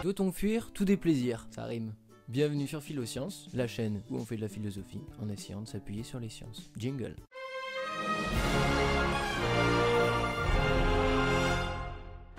Doit-on fuir tout déplaisir? Ça rime. Bienvenue sur Philosciences, la chaîne où on fait de la philosophie en essayant de s'appuyer sur les sciences. Jingle.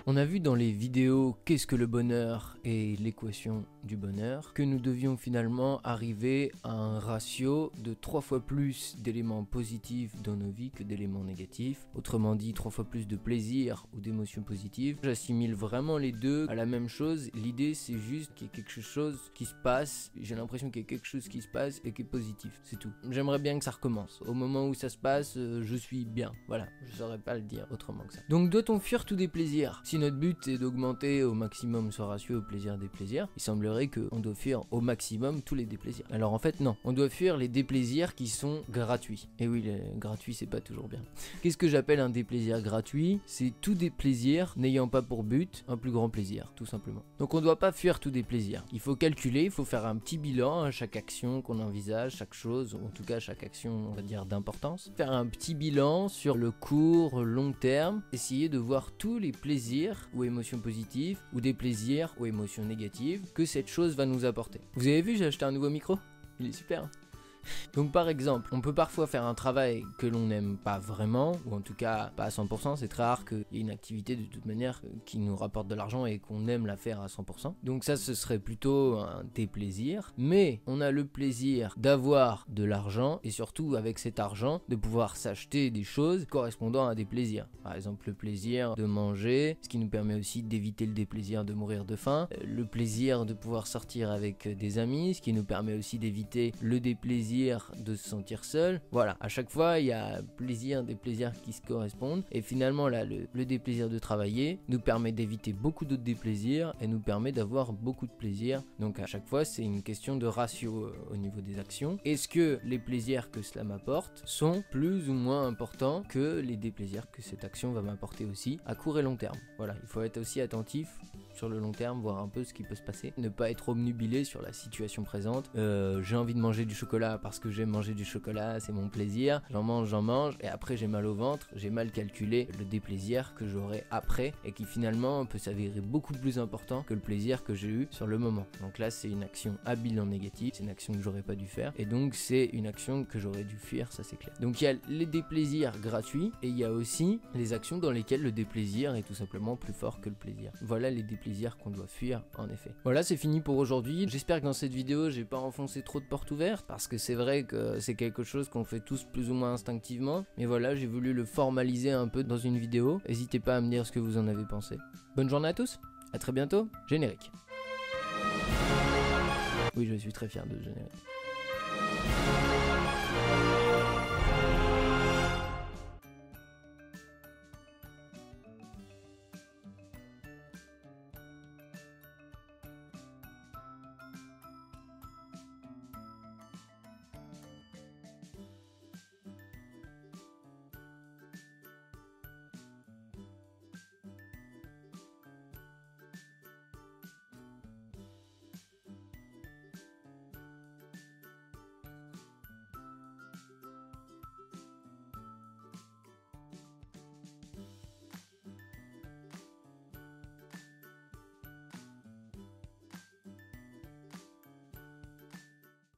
On a vu dans les vidéos qu'est-ce que le bonheur et l'équation du bonheur, que nous devions finalement arriver à un ratio de 3 fois plus d'éléments positifs dans nos vies que d'éléments négatifs. Autrement dit, 3 fois plus de plaisir ou d'émotions positives. J'assimile vraiment les deux à la même chose. L'idée, c'est juste qu'il y ait quelque chose qui se passe. J'ai l'impression qu'il y a quelque chose qui se passe et qui est positif. C'est tout. J'aimerais bien que ça recommence. Au moment où ça se passe, je suis bien. Voilà, je saurais pas le dire autrement que ça. Donc doit-on fuir tout déplaisir? Si notre but est d'augmenter au maximum ce ratio au plaisir des plaisirs, il semblerait qu'on doit fuir au maximum tous les déplaisirs. Alors en fait non, on doit fuir les déplaisirs qui sont gratuits. Et oui, les gratuits c'est pas toujours bien. Qu'est-ce que j'appelle un déplaisir gratuit? C'est tout déplaisir n'ayant pas pour but un plus grand plaisir, tout simplement. Donc on doit pas fuir tout déplaisir. Il faut calculer, il faut faire un petit bilan à chaque action qu'on envisage, chaque chose, ou en tout cas chaque action on va dire d'importance. Faire un petit bilan sur le court, long terme, essayer de voir tous les plaisirs ou émotions positives ou des plaisirs ou émotions négatives que cette chose va nous apporter. Vous avez vu, j'ai acheté un nouveau micro? Il est super. Donc par exemple, on peut parfois faire un travail que l'on n'aime pas vraiment, ou en tout cas pas à 100%, c'est très rare qu'il y ait une activité de toute manière qui nous rapporte de l'argent et qu'on aime la faire à 100%. Donc ça ce serait plutôt un déplaisir, mais on a le plaisir d'avoir de l'argent et surtout avec cet argent de pouvoir s'acheter des choses correspondant à des plaisirs. Par exemple le plaisir de manger, ce qui nous permet aussi d'éviter le déplaisir de mourir de faim, le plaisir de pouvoir sortir avec des amis, ce qui nous permet aussi d'éviter le déplaisir de se sentir seul. Voilà, à chaque fois il y a plaisir, des plaisirs qui se correspondent et finalement là le déplaisir de travailler nous permet d'éviter beaucoup d'autres déplaisirs et nous permet d'avoir beaucoup de plaisir. Donc à chaque fois c'est une question de ratio au niveau des actions. Est-ce que les plaisirs que cela m'apporte sont plus ou moins importants que les déplaisirs que cette action va m'apporter aussi à court et long terme? Voilà, il faut être aussi attentif sur le long terme, voir un peu ce qui peut se passer, ne pas être obnubilé sur la situation présente. J'ai envie de manger du chocolat parce que j'aime manger du chocolat, c'est mon plaisir, j'en mange, et après j'ai mal au ventre, j'ai mal calculé le déplaisir que j'aurai après, et qui finalement peut s'avérer beaucoup plus important que le plaisir que j'ai eu sur le moment. Donc là c'est une action à bilan négatif, c'est une action que j'aurais pas dû faire, et donc c'est une action que j'aurais dû fuir, ça c'est clair. Donc il y a les déplaisirs gratuits, et il y a aussi les actions dans lesquelles le déplaisir est tout simplement plus fort que le plaisir. Voilà les déplaisirs qu'on doit fuir en effet. Voilà, c'est fini pour aujourd'hui. J'espère que dans cette vidéo j'ai pas enfoncé trop de portes ouvertes, parce que c'est vrai que c'est quelque chose qu'on fait tous plus ou moins instinctivement, mais voilà, j'ai voulu le formaliser un peu dans une vidéo. N'hésitez pas à me dire ce que vous en avez pensé. Bonne journée à tous, à très bientôt, générique. Oui, je suis très fier de ce générique.